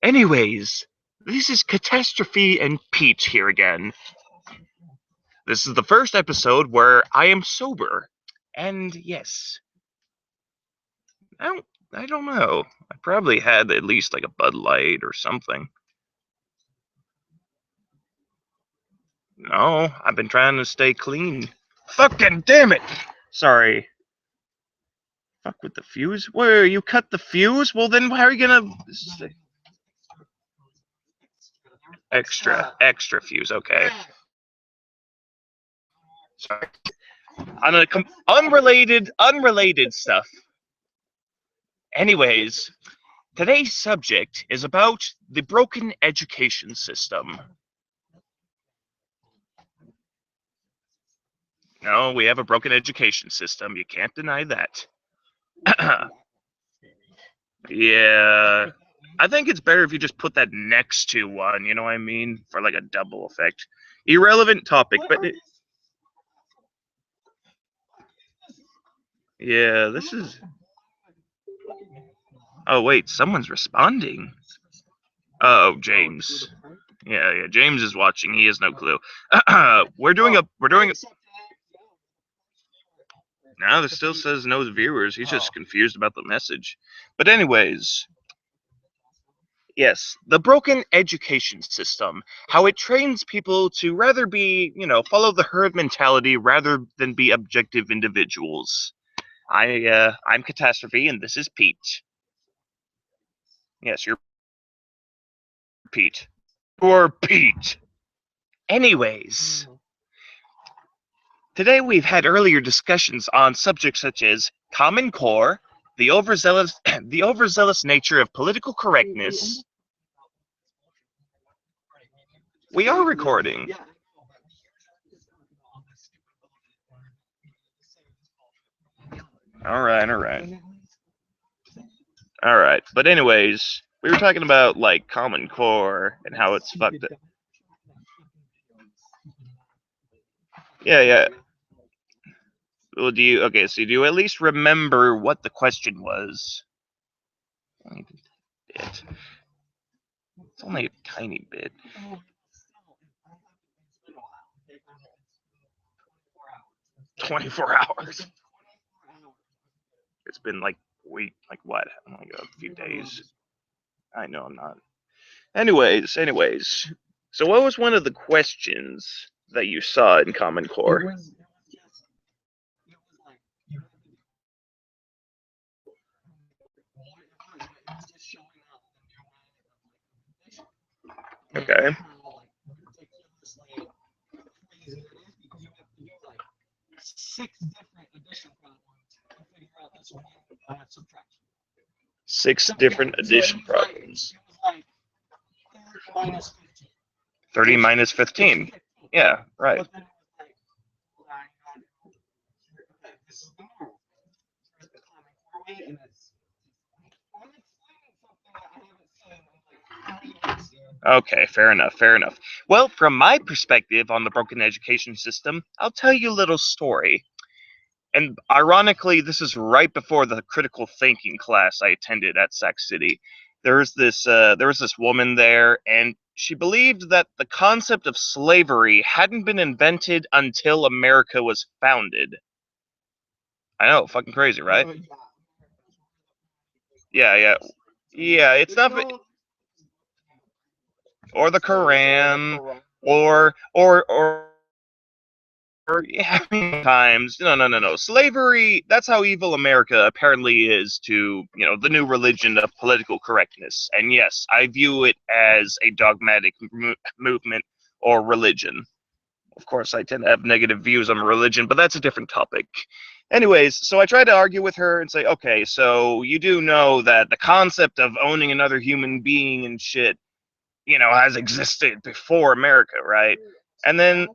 Anyways, this is Catastrophe and Pete here again. This is the first episode where I am sober. And yes, I don't I don't know. I probably had at least like a Bud Light or something. No, I've been trying to stay clean. Fucking damn it! Sorry. Fuck with the fuse? Where you cut the fuse? Well then how are you gonna extra fuse, okay. Sorry. On a unrelated stuff. Anyways, today's subject is about the broken education system. No, we have a broken education system. You can't deny that. Yeah. I think it's better if you just put that next to one, you know what I mean? For like a double effect. Irrelevant topic, but yeah, this is. Oh, wait, someone's responding. Oh, James. Yeah, James is watching. He has no clue. We're doing a. No, this still says no viewers. He's just confused about the message. But anyways, yes, the broken education system, how it trains people to rather be, follow the herd mentality rather than be objective individuals. I'm Catastrophe, and this is Pete. Yes, you're Pete. You're Pete. Anyways, today we've had earlier discussions on subjects such as Common Core, the overzealous, the overzealous nature of political correctness. We are recording. All right. But anyways, we were talking about like Common Core and how it's fucked up. Yeah. Well, so do you at least remember what the question was? It's only a tiny bit. 24 hours. It's been like like what? Like a few days. I know I'm not. Anyways. So what was one of the questions that you saw in Common Core? Okay. Six different addition problems. 30 minus 15. Yeah, right. Okay, fair enough. Well, from my perspective on the broken education system, I'll tell you a little story. And ironically, this is right before the critical thinking class I attended at Sac City. There was this woman there, and she believed that the concept of slavery hadn't been invented until America was founded. I know, fucking crazy, right? Yeah. Yeah, it's not or the Quran or yeah, times. No. Slavery, that's how evil America apparently is to, the new religion of political correctness. And yes, I view it as a dogmatic movement or religion. Of course, I tend to have negative views on religion, but that's a different topic. Anyways, so I tried to argue with her and say, okay, so you do know that the concept of owning another human being and shit, has existed before America, right? And then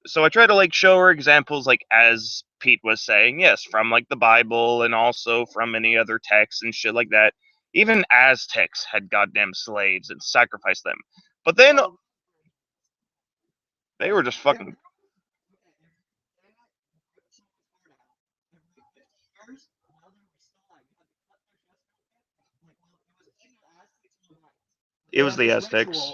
so I try to like show her examples like as Pete was saying, yes, from like the Bible and also from any other texts and shit like that. Even Aztecs had goddamn slaves and sacrificed them. But then they were just fucking It was the Aztecs.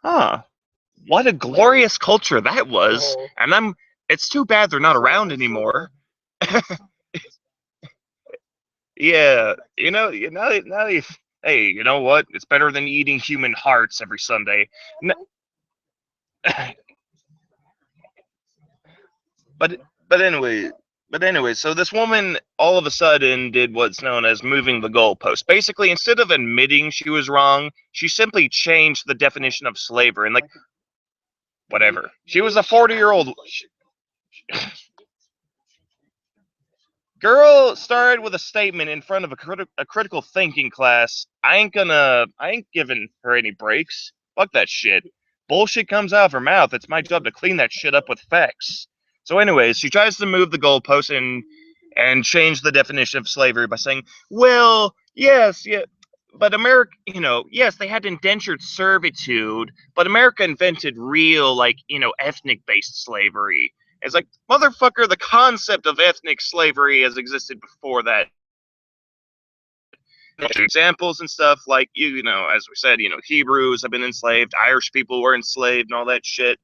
Huh. What a glorious culture that was. And it's too bad they're not around anymore. Yeah, hey, you know what? It's better than eating human hearts every Sunday. but but anyway, so this woman all of a sudden did what's known as moving the goalpost. Basically, instead of admitting she was wrong, she simply changed the definition of slavery and like whatever. She was a 40-year-old girl started with a statement in front of a critical thinking class. I ain't giving her any breaks. Fuck that shit. Bullshit comes out of her mouth. It's my job to clean that shit up with facts. So, anyways, she tries to move the goalpost and change the definition of slavery by saying, "Well, yes, yeah, but America, yes, they had indentured servitude, but America invented real, like, ethnic-based slavery." It's like, motherfucker, the concept of ethnic slavery has existed before that. Examples and stuff like, as we said, Hebrews have been enslaved, Irish people were enslaved, and all that shit.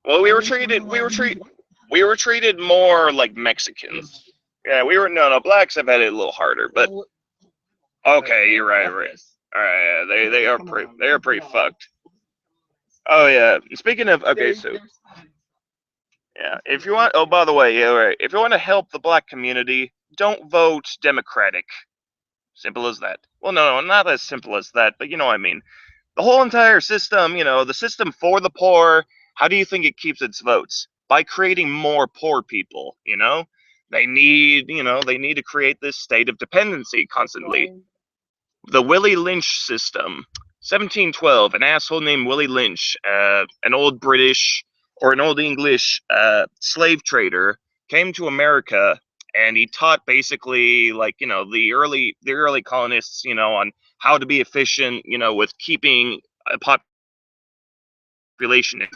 Well, we were treated more like Mexicans. Yeah, we were no, blacks have had it a little harder, but okay, you're right, right. All right, yeah, they are pretty fucked. Oh yeah. Speaking of, okay, so yeah, if you want, oh, by the way, yeah, right. If you want to help the black community, don't vote Democratic. Simple as that. Well, no, not as simple as that, but you know what I mean. The whole entire system, the system for the poor, how do you think it keeps its votes? By creating more poor people, they need to create this state of dependency constantly. The Willie Lynch system. 1712, an asshole named Willie Lynch, an old British or an old English slave trader, came to America and he taught basically like the early colonists on how to be efficient with keeping a population.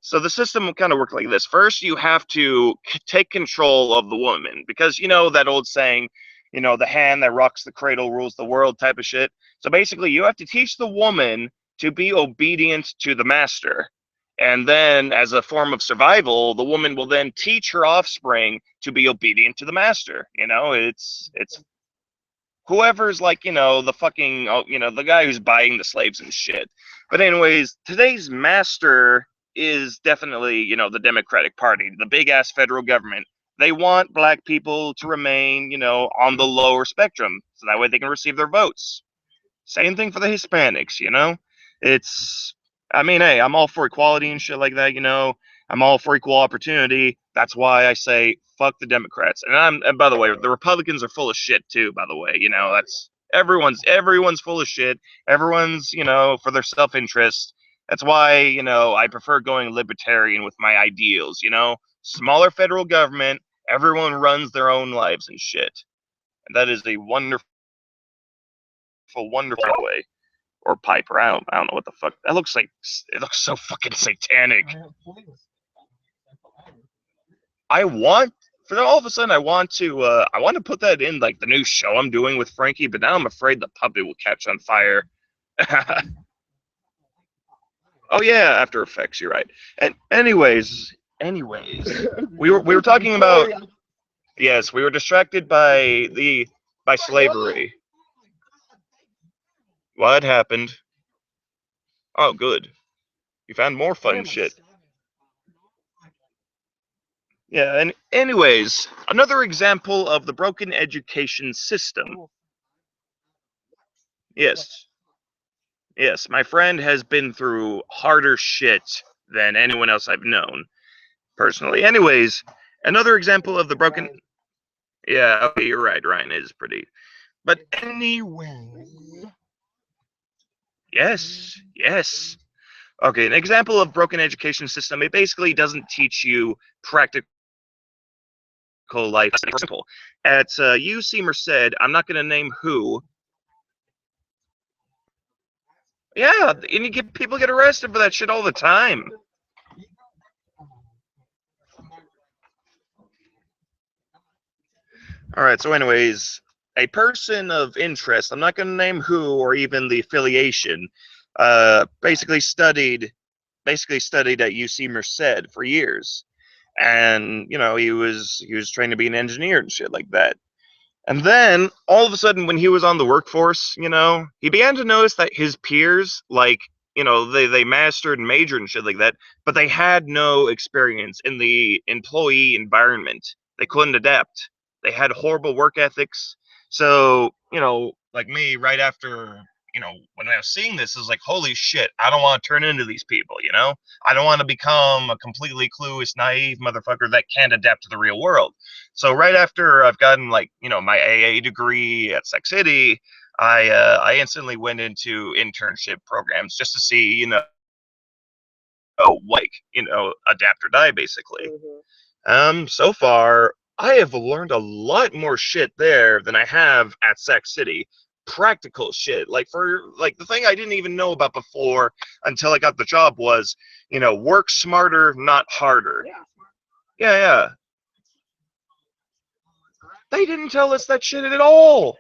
So the system kind of worked like this. First, you have to take control of the woman because that old saying, the hand that rocks the cradle rules the world type of shit. So basically, you have to teach the woman to be obedient to the master. And then, as a form of survival, the woman will then teach her offspring to be obedient to the master. It's whoever's like the fucking the guy who's buying the slaves and shit. But anyways, today's master is definitely the Democratic Party, the big ass federal government. They want black people to remain on the lower spectrum so that way they can receive their votes. Same thing for the Hispanics. It's, I mean, hey, I'm all for equality and shit like that. I'm all for equal opportunity. That's why I say fuck the Democrats. And by the way, the Republicans are full of shit too, by the way. That's everyone's full of shit. Everyone's, for their self-interest. That's why, I prefer going libertarian with my ideals. Smaller federal government, everyone runs their own lives and shit. And that is a wonderful, wonderful way. Or Piper. I don't know what the fuck. That looks like it looks so fucking satanic. I want for all of a sudden I want to put that in like the new show I'm doing with Frankie, but now I'm afraid the puppet will catch on fire. Oh yeah, After Effects, you're right. And anyways, we were talking about, yes, we were distracted by slavery. What happened? Oh, good. You found more fun shit. Yeah, and anyways, another example of the broken education system. Yes, yes, my friend has been through harder shit than anyone else I've known personally. Anyways, another example of the broken. Yeah, okay, you're right. Ryan is pretty. But anyway, yes, yes. Okay, an example of broken education system. It basically doesn't teach you practical life. For example, at UC Merced, I'm not going to name who. Yeah, and people get arrested for that shit all the time. All right. So, anyways, a person of interest. I'm not going to name who or even the affiliation. Basically studied at UC Merced for years, and he was trained to be an engineer and shit like that. And then all of a sudden, when he was on the workforce, he began to notice that his peers, like, they mastered and majored and shit like that, but they had no experience in the employee environment. They couldn't adapt. They had horrible work ethics. So, like me, right after, when I was seeing this, I was like, holy shit, I don't want to turn into these people, I don't want to become a completely clueless, naive motherfucker that can't adapt to the real world. So right after I've gotten my AA degree at Sac City, I instantly went into internship programs just to see adapt or die basically. So far I have learned a lot more shit there than I have at Sac City. Practical shit, like the thing I didn't even know about before until I got the job was work smarter, not harder. Yeah, yeah. They didn't tell us that shit at all.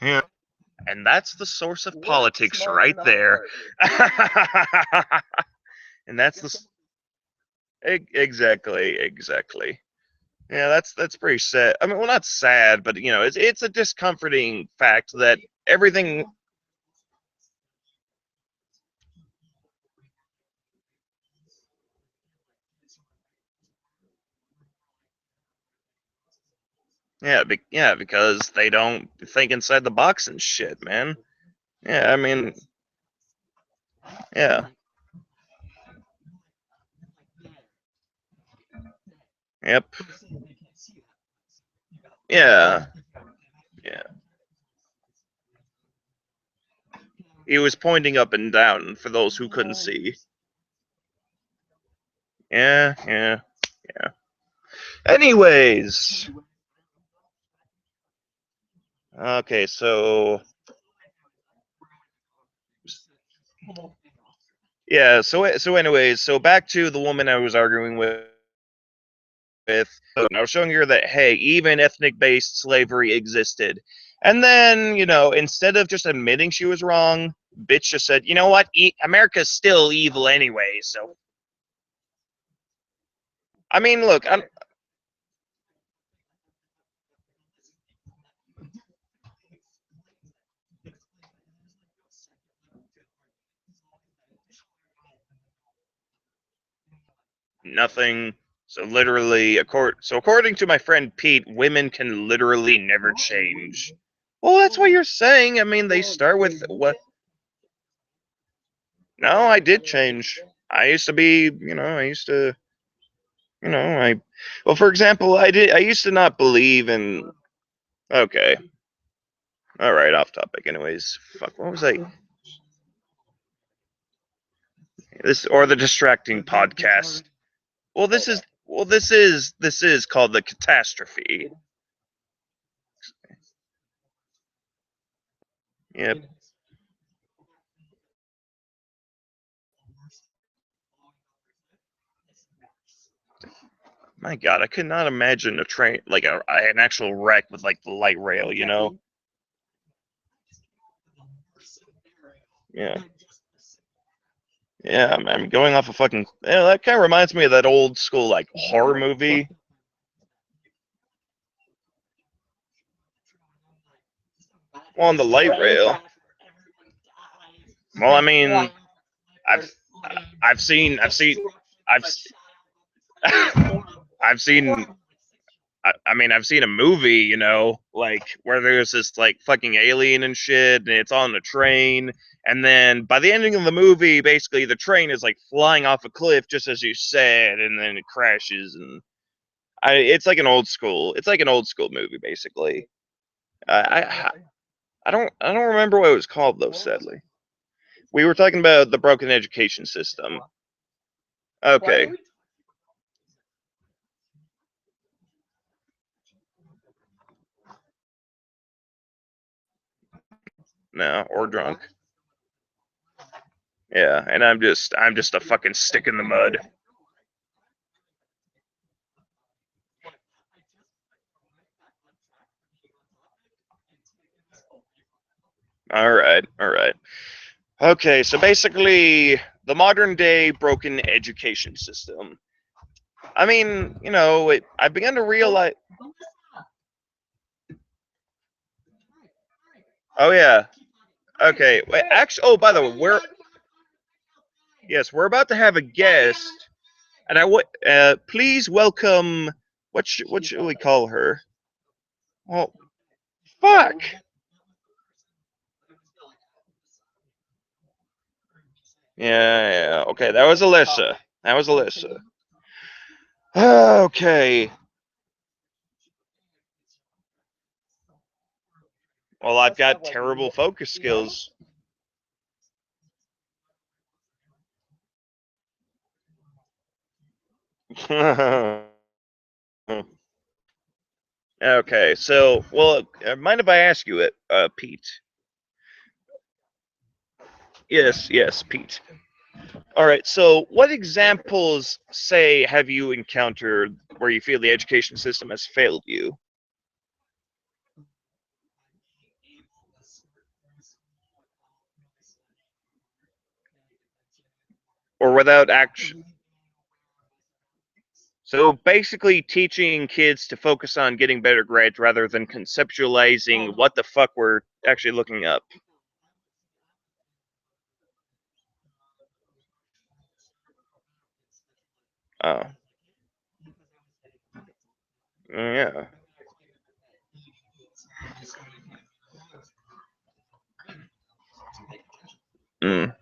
Yeah. And that's the source of politics right there. And that's exactly. Yeah, that's pretty sad. I mean, well, not sad, but it's a discomforting fact that everything. Yeah, because they don't think inside the box and shit, man. Yeah, I mean, yeah, yep, yeah, yeah. He was pointing up and down for those who couldn't see. Yeah, yeah, yeah. Anyways, okay, so yeah, so anyways, so back to the woman I was arguing with. I was showing her that hey, even ethnic-based slavery existed, and then instead of just admitting she was wrong, bitch just said, you know what, America's still evil anyway. So I mean, look, nothing. So literally, according to my friend Pete, women can literally never change. Well, that's what you're saying. I mean, they start with what? No, I did change. I used to be, I used to, I. Well, for example, I did. I used to not believe in. Okay, all right, off topic. Anyways, fuck. What was I? This or the distracting podcast. This is called the catastrophe. Yep. My God, I could not imagine a train like an actual wreck with like the light rail. Yeah. Yeah, I'm going off a fucking. Yeah, that kind of reminds me of that old school like horror movie. Well, on the light rail. Well, I mean, I've I've I've seen I mean, I've seen a movie, you know, like where there's this like fucking alien and shit, and it's on a train, and then by the ending of the movie, basically the train is like flying off a cliff, just as you said, and then it crashes, and it's like an old school movie, basically. I don't remember what it was called though. Sadly, we were talking about the broken education system. Okay, no, or drunk. Yeah, and I'm just a fucking stick in the mud. All right, all right. Okay, so basically, the modern day broken education system. I mean, you know, I began to realize. Oh yeah. Okay. Wait, actually, oh, by the way, we're about to have a guest, and I would please welcome. What should we call her? Well, fuck. Yeah, yeah. Okay, that was Alyssa. That was Alyssa. Okay. Well, I've got terrible focus skills. Okay, so, well, mind if I ask you it, Pete? Yes, yes, Pete. All right, so what examples, say, have you encountered where you feel the education system has failed you? Or without action? So basically, teaching kids to focus on getting better grades rather than conceptualizing what the fuck we're actually looking up. Oh, yeah. Mm.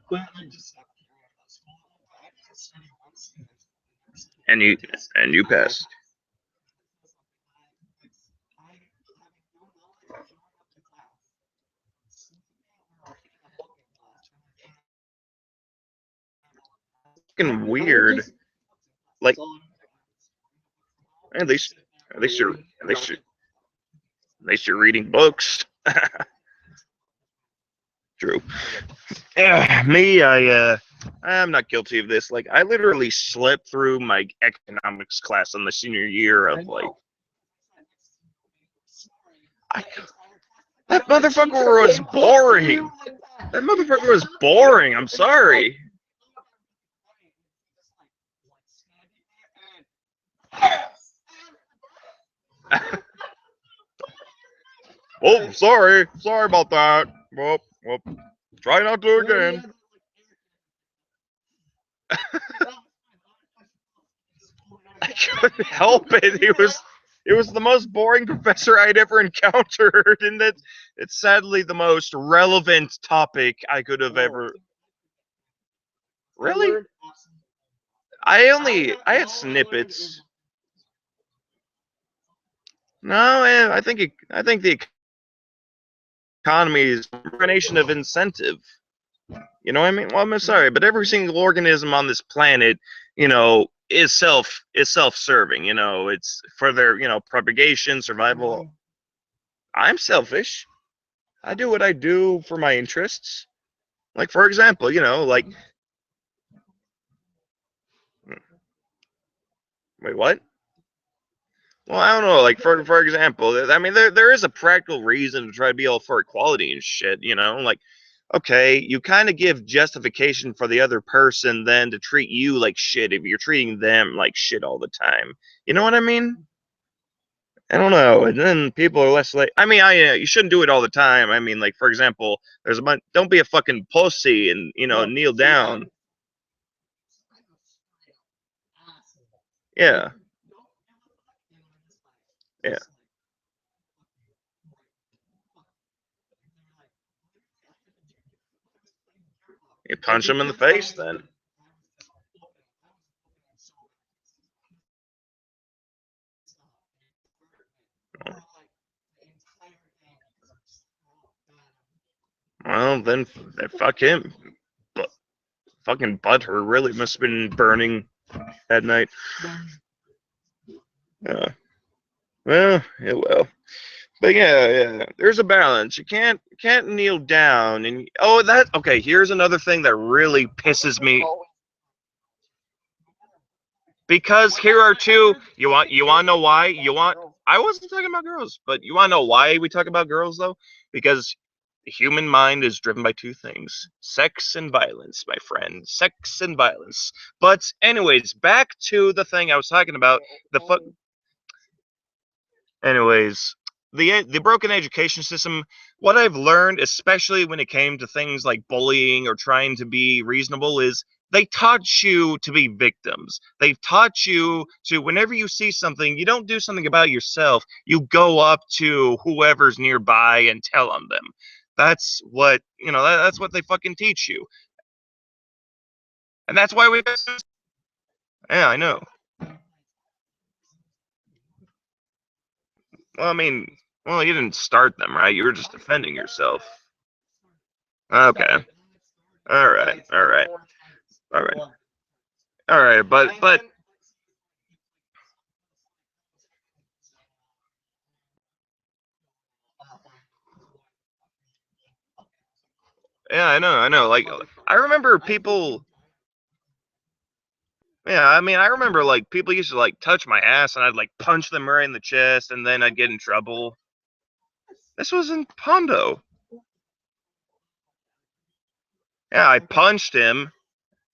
And you passed. Fucking weird. Like, at least, at least you're, at least you're reading books. True. Me, I'm not guilty of this. Like, I literally slept through my economics class on the senior year of like, I, that motherfucker was boring. That motherfucker was boring. I'm sorry. Oh, sorry. Sorry about that. Well, try not to again. I couldn't help it. It was the most boring professor I'd ever encountered, and that it's sadly the most relevant topic I could have ever. Really? I had snippets. No, I think the economy is a combination of incentive. You know what I mean? Well, I'm sorry, but every single organism on this planet, you know, is self-serving. You know, it's for their propagation, survival. I'm selfish. I do what I do for my interests. Like for example, like wait, what? Well, I don't know. Like for example, I mean, there is a practical reason to try to be all for equality and shit. You know, like okay, you kind of give justification for the other person then to treat you like shit if you're treating them like shit all the time. You know what I mean? I don't know. And then people are less like, I mean, you shouldn't do it all the time. I mean, like, for example, there's a bunch, don't be a fucking pussy and, kneel down. Yeah. Yeah. You punch them in the face then. Well, then fuck him. But fucking butthurt really must have been burning that night. Uh, well, yeah, well. But yeah, there's a balance. You can't kneel down and that okay, here's another thing that really pisses me because here are two you want to know why? I wasn't talking about girls, but you want to know why we talk about girls though? Because the human mind is driven by two things: sex and violence, my friend. Sex and violence. But anyways, back to the thing I was talking about, the anyways, the broken education system, what I've learned, especially when it came to things like bullying or trying to be reasonable, is they taught you to be victims. They've taught you to, whenever you see something, you don't do something about yourself. You go up to whoever's nearby and tell on them. That's what, that's what they fucking teach you. And that's why we, yeah, I know. Well, I mean, well, you didn't start them, right? You were just defending yourself. Okay. All right. All right. All right. All right. But yeah, I know. Like I remember people. Yeah, I mean, I remember like people used to like touch my ass, and I'd like punch them right in the chest, and then I'd get in trouble. This was in Pondo. Yeah, I punched him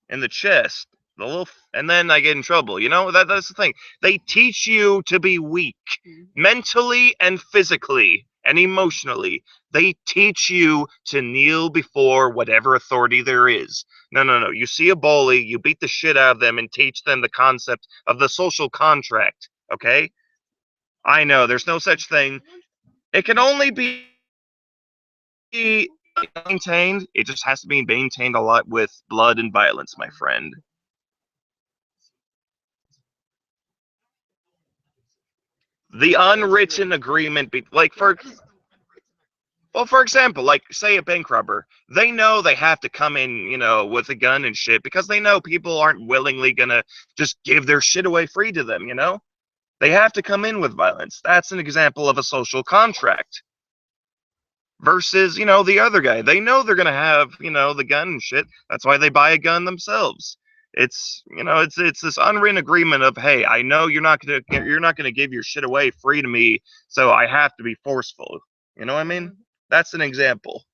in the chest. And then I get in trouble. That's the thing. They teach you to be weak, mentally and physically and emotionally. They teach you to kneel before whatever authority there is. No, no, no. You see a bully, you beat the shit out of them and teach them the concept of the social contract. Okay? I know there's no such thing. It can only be maintained. It just has to be maintained a lot with blood and violence, my friend. The unwritten agreement, like for example, like say a bank robber, they know they have to come in, with a gun and shit because they know people aren't willingly gonna just give their shit away free to them. They have to come in with violence. That's an example of a social contract. Versus, the other guy, they know they're gonna have, the gun and shit. That's why they buy a gun themselves. It's this unwritten agreement of, hey, I know you're not gonna give your shit away free to me, so I have to be forceful. You know what I mean? That's an example.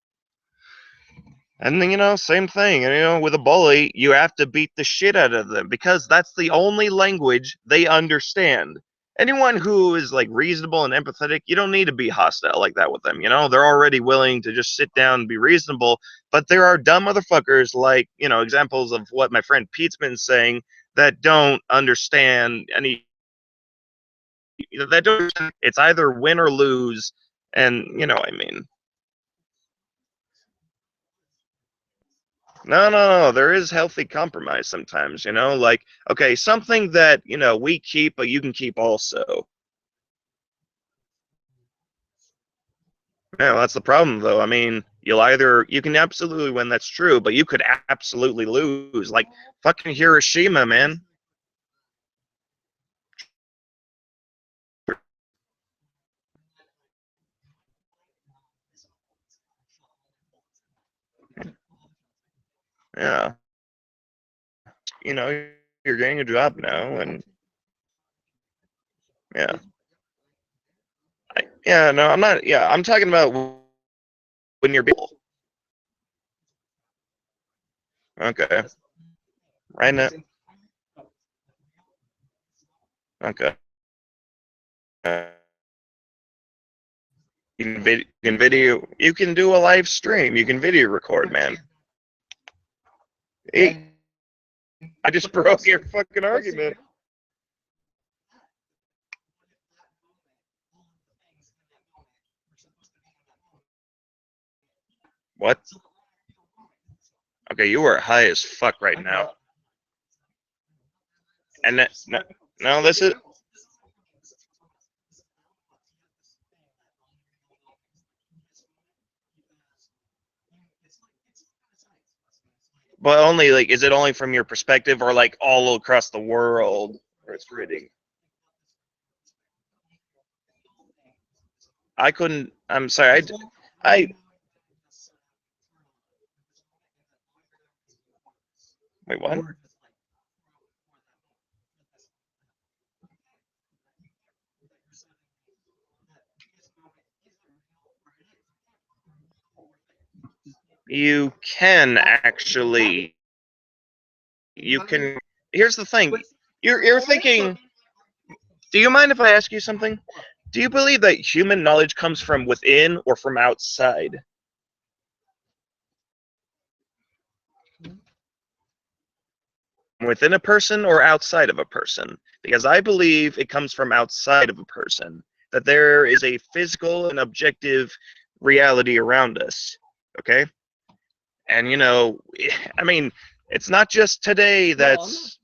And then, same thing. And, with a bully, you have to beat the shit out of them because that's the only language they understand. Anyone who is like reasonable and empathetic, you don't need to be hostile like that with them. They're already willing to just sit down and be reasonable. But there are dumb motherfuckers like, examples of what my friend Pete's been saying that don't understand any, that don't, it's either win or lose. And, I mean, no, no, no. There is healthy compromise sometimes, like, okay, something that, we keep, but you can keep also. Yeah, well, that's the problem, though. I mean, you can absolutely win, that's true, but you could absolutely lose. Like, fucking Hiroshima, man. Yeah. You know, you're getting a job now, and yeah. Yeah, no, I'm not, yeah, I'm talking about when you're, Okay. Right now. Okay. You can video. You can do a live stream. You can video record, man. Hey, I just broke your fucking argument. What? Okay, you are high as fuck right now. And that, no, this is. But only like, is it only from your perspective, or like all across the world where it's reading? I couldn't. I'm sorry. I. Wait, what? You can actually. You can. Here's the thing. You're thinking. Do you mind if I ask you something? Do you believe that human knowledge comes from within or from outside? Within a person or outside of a person? Because I believe it comes from outside of a person. That there is a physical and objective reality around us. Okay? And you know, I mean, it's not just today that's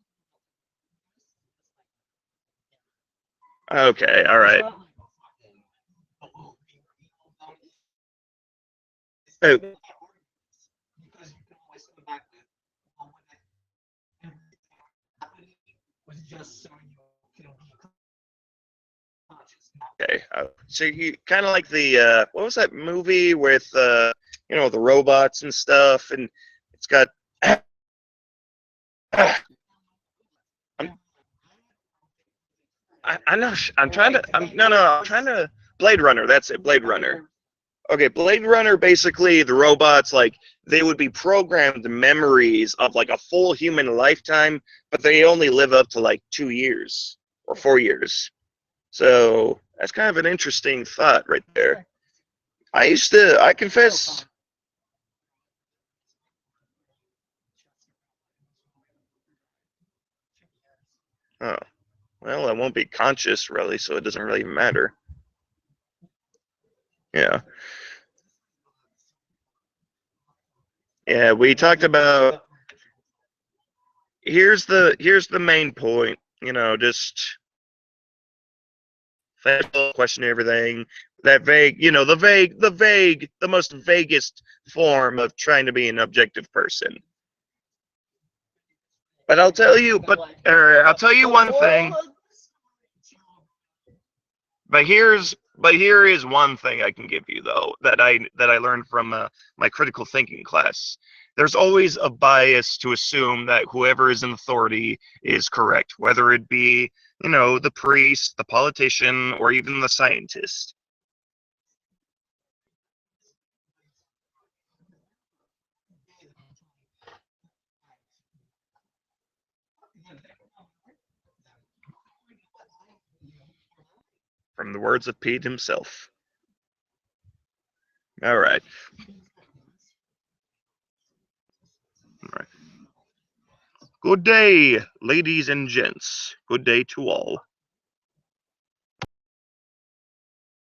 okay, all right. Oh, okay. So you kind of like the what was that movie with you know, the robots and stuff, and it's got. I'm, I know. I'm trying to. No, no. I'm trying to. Blade Runner. That's it. Blade Runner. Okay, Blade Runner. Basically, the robots like they would be programmed memories of like a full human lifetime, but they only live up to like 2 years or 4 years. So that's kind of an interesting thought right there. I used to. I confess. Oh, well, I won't be conscious really, so it doesn't really matter. Yeah. Yeah, we talked about here's the main point, you know, just question everything. That vague, you know, the most vaguest form of trying to be an objective person. But I'll tell you one thing. But here is one thing I can give you though that I learned from my critical thinking class. There's always a bias to assume that whoever is in authority is correct, whether it be, you know, the priest, the politician, or even the scientist. From the words of Pete himself. All right. All right. Good day, ladies and gents. Good day to all.